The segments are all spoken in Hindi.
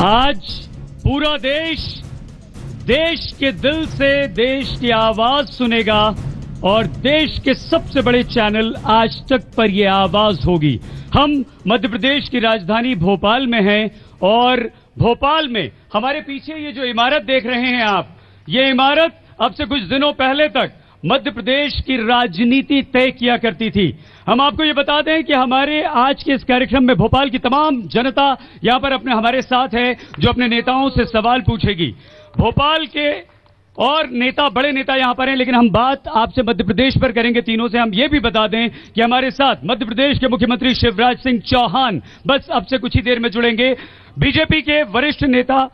आज पूरा देश के दिल से देश की आवाज सुनेगा और देश के सबसे बड़े चैनल आज तक पर यह आवाज होगी। हम मध्य प्रदेश की राजधानी भोपाल में हैं और भोपाल में हमारे पीछे ये जो इमारत देख रहे हैं आप, ये इमारत अब से कुछ दिनों पहले तक मध्य प्रदेश की राजनीति तय किया करती थी। हम आपको ये बता दें कि हमारे आज के इस कार्यक्रम में भोपाल की तमाम जनता यहां पर हमारे साथ है जो अपने नेताओं से सवाल पूछेगी। भोपाल के और नेता, बड़े नेता यहां पर हैं, लेकिन हम बात आपसे मध्य प्रदेश पर करेंगे तीनों से। हम ये भी बता दें कि हमारे साथ मध्य प्रदेश के मुख्यमंत्री शिवराज सिंह चौहान बस अब से कुछ ही देर में जुड़ेंगे। बीजेपी के वरिष्ठ नेता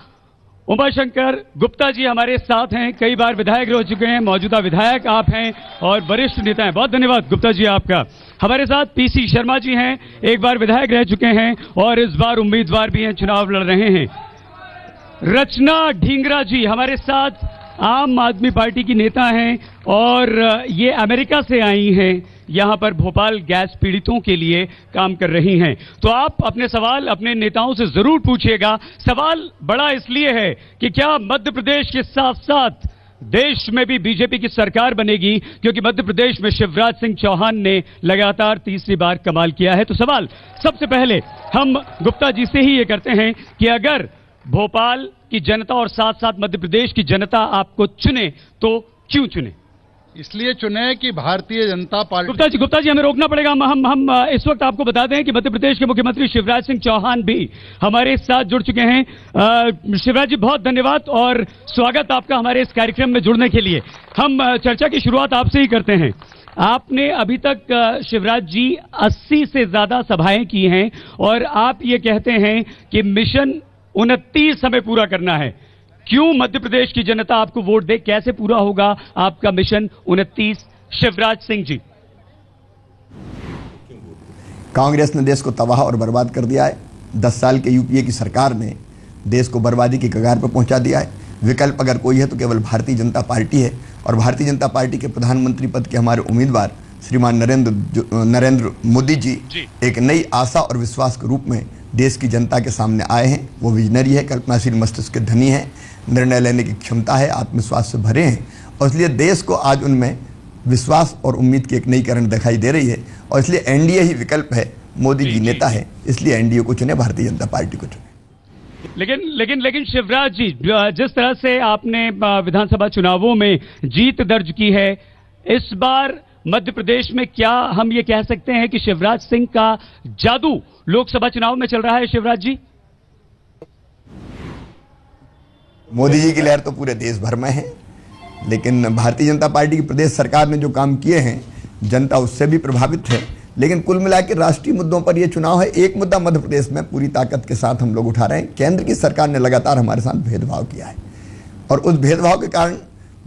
उमाशंकर गुप्ता जी हमारे साथ हैं, कई बार विधायक रह चुके हैं, मौजूदा विधायक आप हैं और वरिष्ठ नेता हैं। बहुत धन्यवाद गुप्ता जी आपका। हमारे साथ पीसी शर्मा जी हैं, एक बार विधायक रह चुके हैं और इस बार उम्मीदवार भी हैं, चुनाव लड़ रहे हैं। रचना ढींगरा जी हमारे साथ आम आदमी पार्टी की नेता हैं और ये अमेरिका से आई हैं, यहां पर भोपाल गैस पीड़ितों के लिए काम कर रही हैं। तो आप अपने सवाल अपने नेताओं से जरूर पूछिएगा। सवाल बड़ा इसलिए है कि क्या मध्य प्रदेश के साथ साथ देश में भी बीजेपी की सरकार बनेगी, क्योंकि मध्य प्रदेश में शिवराज सिंह चौहान ने लगातार तीसरी बार कमाल किया है। तो सवाल सबसे पहले हम गुप्ता जी से ही ये करते हैं कि अगर भोपाल की जनता और साथ साथ मध्य प्रदेश की जनता आपको चुने तो क्यों चुने? इसलिए चुने कि भारतीय जनता पार्टी। गुप्ता जी हमें रोकना पड़ेगा। हम इस वक्त आपको बता दें कि मध्य प्रदेश के मुख्यमंत्री शिवराज सिंह चौहान भी हमारे साथ जुड़ चुके हैं। शिवराज जी बहुत धन्यवाद और स्वागत आपका हमारे इस कार्यक्रम में जुड़ने के लिए। हम चर्चा की शुरुआत आपसे ही करते हैं। आपने अभी तक शिवराज जी 80 से ज्यादा सभाएं की हैं और आप ये कहते हैं कि मिशन 29 हमें पूरा करना है। क्यों मध्य प्रदेश की जनता आपको वोट दे? कैसे पूरा होगा आपका मिशन 29? शिवराज सिंह जी। कांग्रेस ने देश को तबाह और बर्बाद कर दिया है। 10 साल के यूपीए की सरकार ने देश को बर्बादी की कगार पर पहुंचा दिया है। विकल्प अगर कोई है तो केवल भारतीय जनता पार्टी है और भारतीय जनता पार्टी के प्रधानमंत्री पद के हमारे उम्मीदवार श्रीमान नरेंद्र मोदी जी एक नई आशा और विश्वास के रूप में देश की जनता के सामने आए हैं। वो विजनरी है, कल्पनाशील मस्तिष्क के धनी है, निर्णय लेने की क्षमता है, आत्मविश्वास से भरे हैं और इसलिए देश को आज उनमें विश्वास और उम्मीद की एक नई किरण दिखाई दे रही है और इसलिए एनडीए ही विकल्प है। मोदी जी नेता है, इसलिए एनडीए को चुने, भारतीय जनता पार्टी को चुने। लेकिन शिवराज जी, जिस तरह से आपने विधानसभा चुनावों में जीत दर्ज की है, इस बार मध्य प्रदेश में क्या हम ये कह सकते हैं कि शिवराज सिंह का जादू लोकसभा चुनाव में चल रहा है? शिवराज जी, मोदी जी की लहर तो पूरे देश भर में है, लेकिन भारतीय जनता पार्टी की प्रदेश सरकार ने जो काम किए हैं जनता उससे भी प्रभावित है। लेकिन कुल मिलाकर राष्ट्रीय मुद्दों पर यह चुनाव है। एक मुद्दा मध्य प्रदेश में पूरी ताकत के साथ हम लोग उठा रहे हैं। केंद्र की सरकार ने लगातार हमारे साथ भेदभाव किया है और उस भेदभाव के कारण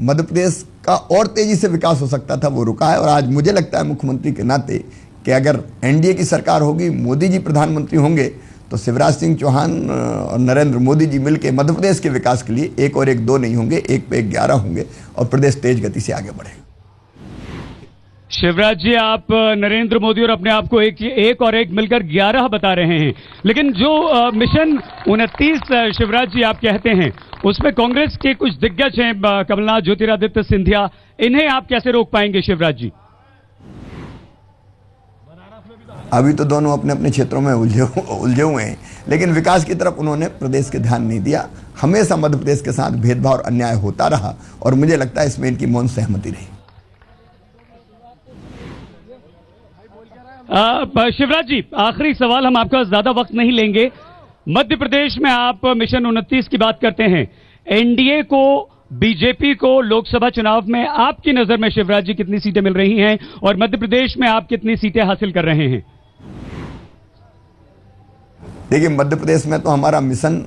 मध्य प्रदेश का और तेजी से विकास हो सकता था, वो रुका है। और आज मुझे लगता है मुख्यमंत्री के नाते कि अगर एनडीए की सरकार होगी, मोदी जी प्रधानमंत्री होंगे, तो शिवराज सिंह चौहान और नरेंद्र मोदी जी मिलकर मध्य प्रदेश के विकास के लिए 1 और 1 2 नहीं होंगे, 1 पे 11 होंगे और प्रदेश तेज गति से आगे बढ़ेगा। शिवराज जी, आप नरेंद्र मोदी और अपने आप को एक और एक मिलकर 11 बता रहे हैं, लेकिन जो मिशन 29 शिवराज जी आप कहते हैं उसमें कांग्रेस के कुछ दिग्गज हैं, कमलनाथ, ज्योतिरादित्य सिंधिया, इन्हें आप कैसे रोक पाएंगे शिवराज जी? अभी तो दोनों अपने अपने क्षेत्रों में उलझे हुए हैं, लेकिन विकास की तरफ उन्होंने प्रदेश के ध्यान नहीं दिया। हमेशा मध्य प्रदेश के साथ भेदभाव और अन्याय होता रहा और मुझे लगता है इसमें इनकी मौन सहमति रही। शिवराज जी, आखिरी सवाल, हम आपका ज्यादा वक्त नहीं लेंगे। मध्य प्रदेश में आप मिशन 29 की बात करते हैं, एनडीए को, बीजेपी को लोकसभा चुनाव में आपकी नजर में शिवराज जी कितनी सीटें मिल रही हैं और मध्य प्रदेश में आप कितनी सीटें हासिल कर रहे हैं? देखिए, मध्य प्रदेश में तो हमारा मिशन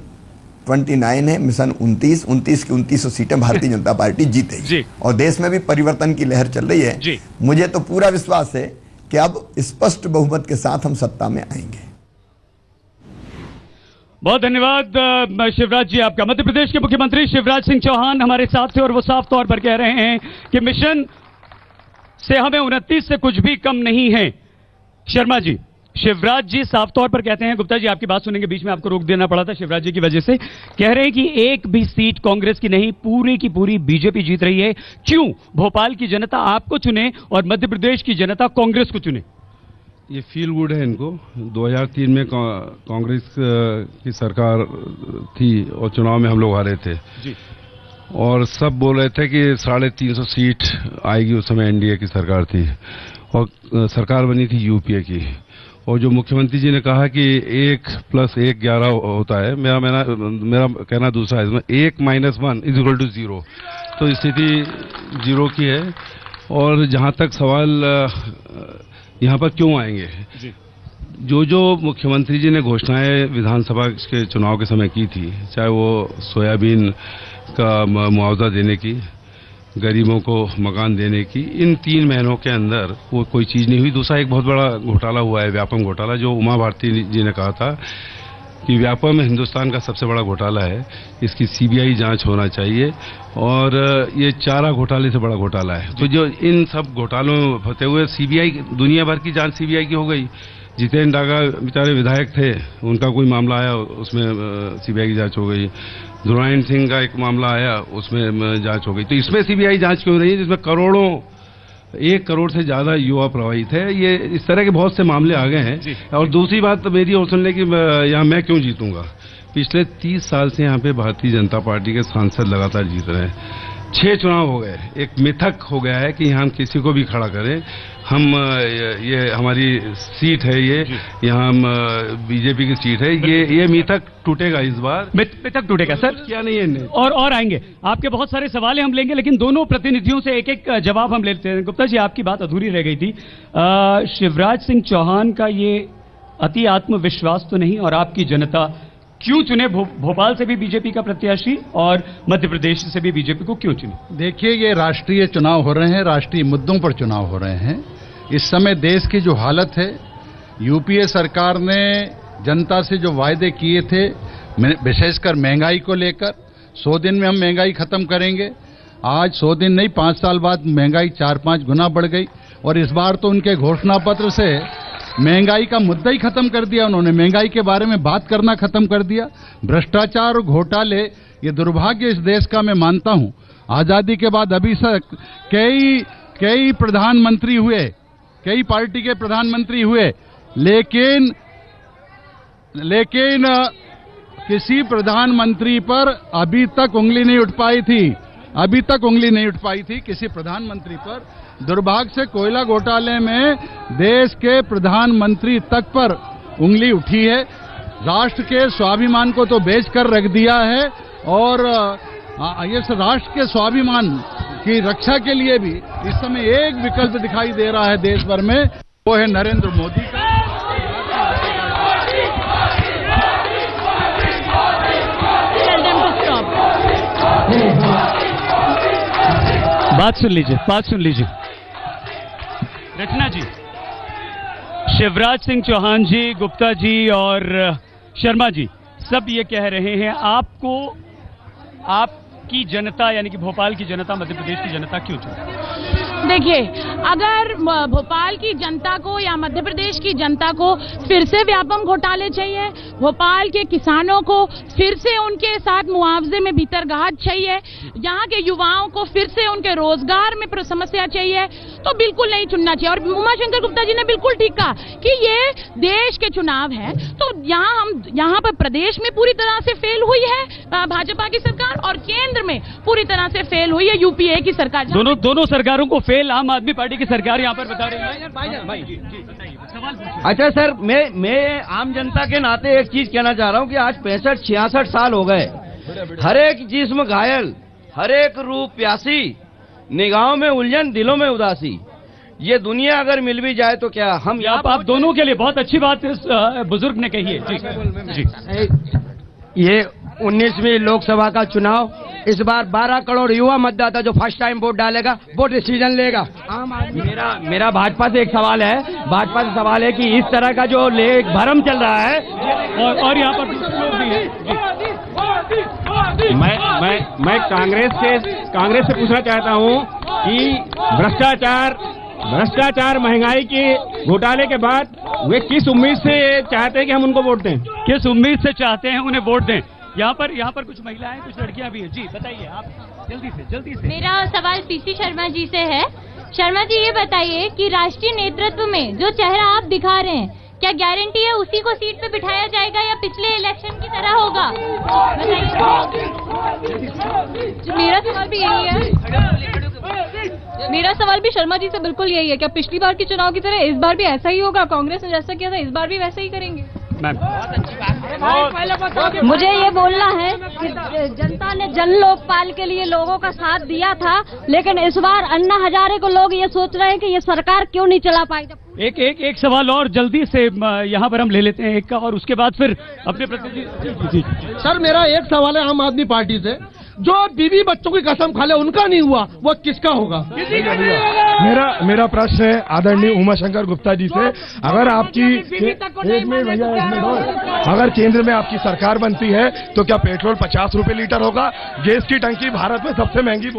29 है, मिशन 29 की 29 सीटें भारतीय जनता पार्टी जीतेगी और देश में भी परिवर्तन की लहर चल रही है। मुझे तो पूरा विश्वास है कि अब स्पष्ट बहुमत के साथ हम सत्ता में आएंगे। बहुत धन्यवाद शिवराज जी आपका। मध्य प्रदेश के मुख्यमंत्री शिवराज सिंह चौहान हमारे साथ थे और वो साफ तौर पर कह रहे हैं कि मिशन से हमें 29 से कुछ भी कम नहीं है। शर्मा जी, शिवराज जी साफ तौर पर कहते हैं, गुप्ता जी आपकी बात सुनेंगे, बीच में आपको रोक देना पड़ा था शिवराज जी की वजह से, कह रहे हैं कि एक भी सीट कांग्रेस की नहीं, पूरी की पूरी बीजेपी जीत रही है। क्यों भोपाल की जनता आपको चुने और मध्य प्रदेश की जनता कांग्रेस को चुने? ये फील गुड है इनको। 2003 में कांग्रेस की सरकार थी और चुनाव में हम लोग हारे थे जी। और सब बोल रहे थे कि 350 सीट आएगी, उस समय एनडीए की सरकार थी और सरकार बनी थी यूपीए की। और जो मुख्यमंत्री जी ने कहा कि 1 + 1 11 होता है, मेरा कहना दूसरा है, इसमें 1 - 1 = 0, तो स्थिति 0 की है। और जहां तक सवाल यहाँ पर क्यों आएंगे जी? जो मुख्यमंत्री जी ने घोषणाएं विधानसभा के चुनाव के समय की थी, चाहे वो सोयाबीन का मुआवजा देने की, गरीबों को मकान देने की, इन 3 महीनों के अंदर वो कोई चीज नहीं हुई। दूसरा एक बहुत बड़ा घोटाला हुआ है, व्यापम घोटाला, जो उमा भारती जी ने कहा था कि व्यापम हिंदुस्तान का सबसे बड़ा घोटाला है, इसकी सीबीआई जांच होना चाहिए और ये चारा घोटाले से बड़ा घोटाला है। तो जो इन सब घोटालों में फंसे हुए, सीबीआई दुनिया भर की जांच सीबीआई की हो गई। जितेंद्र डागा बेचारे विधायक थे, उनका कोई मामला आया, उसमें सीबीआई की जांच हो गई। ध्रुवायन सिंह का एक मामला आया, उसमें जांच हो गई। तो इसमें सीबीआई जांच क्यों नहीं है, जिसमें करोड़ों, 1 करोड़ से ज्यादा युवा प्रभावित है? ये इस तरह के बहुत से मामले आ गए हैं। और दूसरी बात तो मेरी और सुन ले कि यहाँ मैं क्यों जीतूंगा। पिछले 30 साल से यहाँ पे भारतीय जनता पार्टी के सांसद लगातार जीत रहे हैं। 6 चुनाव हो गए। एक मिथक हो गया है कि यहाँ हम किसी को भी खड़ा करें, हम ये हमारी सीट है, ये यहाँ हम बीजेपी की सीट है, ये मिथक टूटेगा इस बार। मिथक टूटेगा सर, क्या नहीं है और आएंगे आपके बहुत सारे सवाल हम लेंगे, लेकिन दोनों प्रतिनिधियों से एक एक जवाब हम लेते हैं। गुप्ता जी आपकी बात अधूरी रह गई थी। शिवराज सिंह चौहान का ये अति आत्मविश्वास तो नहीं, और आपकी जनता क्यों चुने भोपाल से भी बीजेपी का प्रत्याशी और मध्य प्रदेश से भी बीजेपी को क्यों चुने? देखिए, ये राष्ट्रीय चुनाव हो रहे हैं, राष्ट्रीय मुद्दों पर चुनाव हो रहे हैं। इस समय देश की जो हालत है, यूपीए सरकार ने जनता से जो वायदे किए थे, विशेषकर महंगाई को लेकर, 100 दिन में हम महंगाई खत्म करेंगे, आज 100 दिन नहीं, 5 साल बाद महंगाई 4-5 गुना बढ़ गई। और इस बार तो उनके घोषणा पत्र से महंगाई का मुद्दा ही खत्म कर दिया उन्होंने, महंगाई के बारे में बात करना खत्म कर दिया। भ्रष्टाचार और घोटाले, ये दुर्भाग्य इस देश का मैं मानता हूं। आजादी के बाद अभी तक कई प्रधानमंत्री हुए, कई पार्टी के प्रधानमंत्री हुए, लेकिन किसी प्रधानमंत्री पर अभी तक उंगली नहीं उठ पाई थी, किसी प्रधानमंत्री पर। दुर्भाग्य से कोयला घोटाले में देश के प्रधानमंत्री तक पर उंगली उठी है। राष्ट्र के स्वाभिमान को तो बेच कर रख दिया है, और ये राष्ट्र के स्वाभिमान की रक्षा के लिए भी इस समय एक विकल्प दिखाई दे रहा है देश भर में, वो है नरेंद्र मोदी का। बात सुन लीजिए रचना जी, शिवराज सिंह चौहान जी, गुप्ता जी और शर्मा जी सब ये कह रहे हैं, आपकी जनता यानी कि भोपाल की जनता, मध्य प्रदेश की जनता क्यों चुने? देखिए, अगर भोपाल की जनता को या मध्य प्रदेश की जनता को फिर से व्यापम घोटाले चाहिए, भोपाल के किसानों को फिर से उनके साथ मुआवजे में भीतरघात चाहिए, यहाँ के युवाओं को फिर से उनके रोजगार में समस्या चाहिए, तो बिल्कुल नहीं चुनना चाहिए। और उमाशंकर गुप्ता जी ने बिल्कुल ठीक कहा कि ये देश के चुनाव है, तो यहाँ पर प्रदेश में पूरी तरह से फेल हुई है भाजपा की सरकार, और केंद्र में पूरी तरह से फेल हुई है यूपीए की सरकार। दोनों सरकारों को फेल आम आदमी पार्टी की सरकार यहाँ पर बता रही है। अच्छा सर, मैं आम जनता के नाते एक चीज कहना चाह रहा हूँ कि आज 65-66 साल हो गए, हर एक जिस्म घायल, हर एक रूप प्यासी, निगाहों में उलझन, दिलों में उदासी। ये दुनिया अगर मिल भी जाए तो क्या हम यहाँ आप दोनों के लिए बहुत अच्छी बात इस बुजुर्ग ने कही है जी। ये 19वीं लोकसभा का चुनाव, इस बार 12 करोड़ युवा मतदाता जो फर्स्ट टाइम वोट डालेगा वो डिसीजन लेगा। मेरा भाजपा से एक सवाल है, कि इस तरह का जो भरम चल रहा है, और यहाँ पर लोग भी हैं। मैं कांग्रेस से पूछना चाहता हूँ कि भ्रष्टाचार, महंगाई के घोटाले के बाद वे किस उम्मीद से चाहते हैं कि हम उनको वोट दें? किस उम्मीद से चाहते हैं उन्हें वोट दें? यहाँ पर कुछ महिलाएं, कुछ लड़कियां भी हैं। जी बताइए आप, जल्दी से। मेरा सवाल पीसी शर्मा जी से है। शर्मा जी, ये बताइए कि राष्ट्रीय नेतृत्व में जो चेहरा आप दिखा रहे हैं, क्या गारंटी है उसी को सीट पे बिठाया जाएगा या पिछले इलेक्शन की तरह होगा? मेरा सवाल भी यही है। मेरा सवाल भी शर्मा जी से बिल्कुल यही है। क्या पिछली बार के चुनाव की तरह इस बार भी ऐसा ही होगा? कांग्रेस ने जैसा किया था इस बार भी वैसा ही करेंगे? मुझे ये बोलना है कि जनता ने जन लोकपाल के लिए लोगों का साथ दिया था, लेकिन इस बार अन्ना हजारे को लोग ये सोच रहे हैं कि ये सरकार क्यों नहीं चला पाई। एक सवाल और जल्दी से यहाँ पर हम ले लेते हैं एक का, और उसके बाद फिर अपने प्रतिनिधि। सर, मेरा एक सवाल है आम आदमी पार्टी से, जो बीवी बच्चों की कसम खा ले उनका नहीं हुआ, वो किसका होगा? मेरा प्रश्न है आदरणीय उमाशंकर गुप्ता जी से, अगर आपकी अगर केंद्र में आपकी सरकार बनती है तो क्या पेट्रोल 50 रुपए लीटर होगा? गैस की टंकी भारत में सबसे महंगी।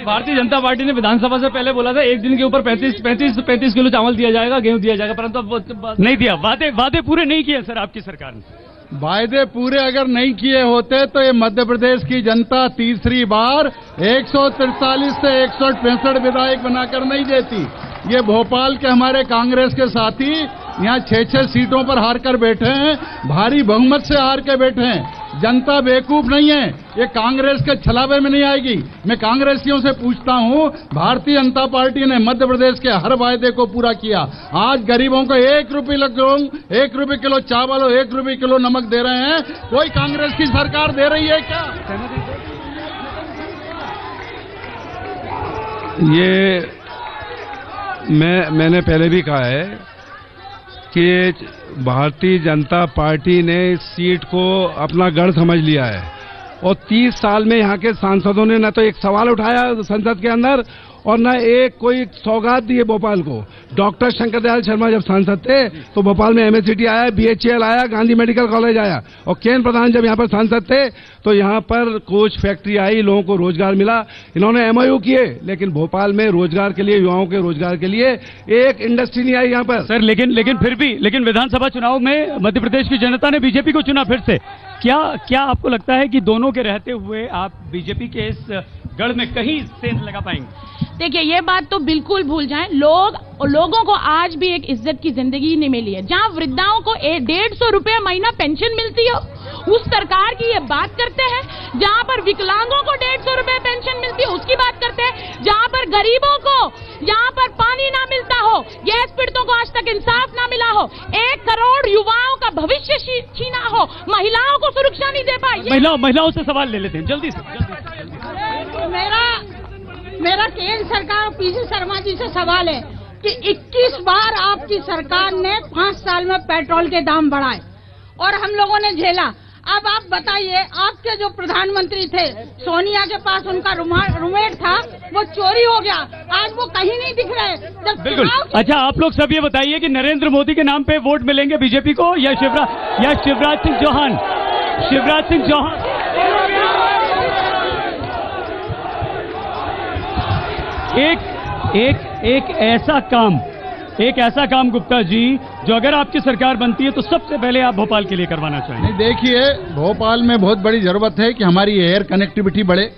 भारतीय जनता पार्टी ने विधानसभा से पहले बोला था एक दिन के ऊपर 35 किलो चावल दिया जाएगा, गेहूं दिया जाएगा, परंतु नहीं दिया। वादे पूरे नहीं किए सर आपकी सरकार ने। वायदे पूरे अगर नहीं किए होते तो ये मध्य प्रदेश की जनता तीसरी बार 143 से 165 विधायक बनाकर नहीं देती। ये भोपाल के हमारे कांग्रेस के साथी यहाँ 6-6 सीटों पर हार कर बैठे हैं, भारी बहुमत से हार के बैठे हैं। जनता बेवकूफ नहीं है, ये कांग्रेस के छलावे में नहीं आएगी। मैं कांग्रेसियों से पूछता हूँ, भारतीय जनता पार्टी ने मध्य प्रदेश के हर वायदे को पूरा किया। आज गरीबों को 1 रुपये किलो चावल और 1 रुपये किलो नमक दे रहे हैं। कोई कांग्रेस की सरकार दे रही है क्या? ये मैंने पहले भी कहा है कि भारतीय जनता पार्टी ने इस सीट को अपना गढ़ समझ लिया है, और 30 साल में यहाँ के सांसदों ने न तो एक सवाल उठाया संसद के अंदर और न एक कोई सौगात दी है भोपाल को। डॉक्टर शंकर दयाल शर्मा जब सांसद थे तो भोपाल में MSCT आया, BHEL आया, गांधी मेडिकल कॉलेज आया, और केंद्र प्रधान जब यहाँ पर सांसद थे तो यहाँ पर कोच फैक्ट्री आई, लोगों को रोजगार मिला। इन्होंने MOU किए, लेकिन भोपाल में रोजगार के लिए, युवाओं के रोजगार के लिए एक इंडस्ट्री नहीं आई यहाँ पर। सर लेकिन विधानसभा चुनाव में मध्य प्रदेश की जनता ने बीजेपी को चुना फिर से। क्या आपको लगता है कि दोनों के रहते हुए आप बीजेपी के इस गढ़ में कहीं सेंध लगा पाएंगे? देखिए, ये बात तो बिल्कुल भूल जाएं। लोगों को आज भी एक इज्जत की जिंदगी नहीं मिली है। जहां वृद्धाओं को 150 रुपये महीना पेंशन मिलती हो, उस सरकार की ये बात करते हैं। जहां पर विकलांगों को 150 रुपये पेंशन मिलती है, उसकी बात करते हैं। जहां पर गरीबों को यहाँ पर पानी ना मिलता हो, गैस पीड़ितों को आज तक इंसाफ ना मिला हो, 1 करोड़ युवाओं का भविष्य छीना हो, महिलाओं को सुरक्षा नहीं दे पाई। महिलाओं से सवाल ले लेते हैं जल्दी से। मेरा केंद्र सरकार और पीसी शर्मा जी से सवाल है कि 21 बार आपकी सरकार ने 5 साल में पेट्रोल के दाम बढ़ाए और हम लोगों ने झेला। अब आप बताइए, आपके जो प्रधानमंत्री थे, सोनिया के पास उनका रूममेट था, वो चोरी हो गया, आज वो कहीं नहीं दिख रहे। बिल्कुल। अच्छा, आप लोग सब ये बताइए कि नरेंद्र मोदी के नाम पे वोट मिलेंगे बीजेपी को या शिवराज सिंह चौहान? एक ऐसा काम गुप्ता जी, जो अगर आपकी सरकार बनती है तो सबसे पहले आप भोपाल के लिए करवाना चाहेंगे। देखिए, भोपाल में बहुत बड़ी जरूरत है कि हमारी एयर कनेक्टिविटी बढ़े,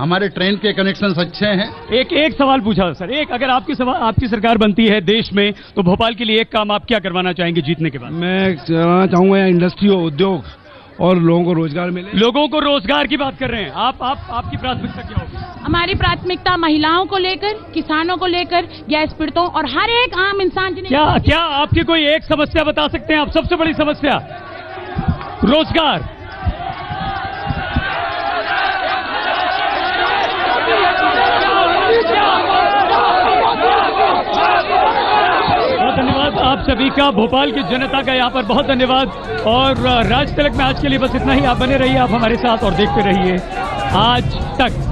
हमारे ट्रेन के कनेक्शन अच्छे हैं। एक सवाल पूछा सर, अगर आपकी सरकार बनती है देश में तो भोपाल के लिए एक काम आप क्या करवाना चाहेंगे जीतने के बाद? मैं करना चाहूंगा इंडस्ट्री हो, उद्योग, और लोगों को रोजगार मिले। लोगों को रोजगार की बात कर रहे हैं आपकी प्राथमिकता क्या होगी? हमारी प्राथमिकता महिलाओं को लेकर, किसानों को लेकर, गैस पीड़ितों और हर एक आम इंसान जिन्हें क्या आपकी कोई एक समस्या बता सकते हैं आप? सबसे बड़ी समस्या रोजगार। बहुत धन्यवाद आप सभी का, भोपाल की जनता का यहाँ पर बहुत धन्यवाद। और राज तिलक में आज के लिए बस इतना ही। आप बने रहिए आप हमारे साथ और देखते रहिए आज तक।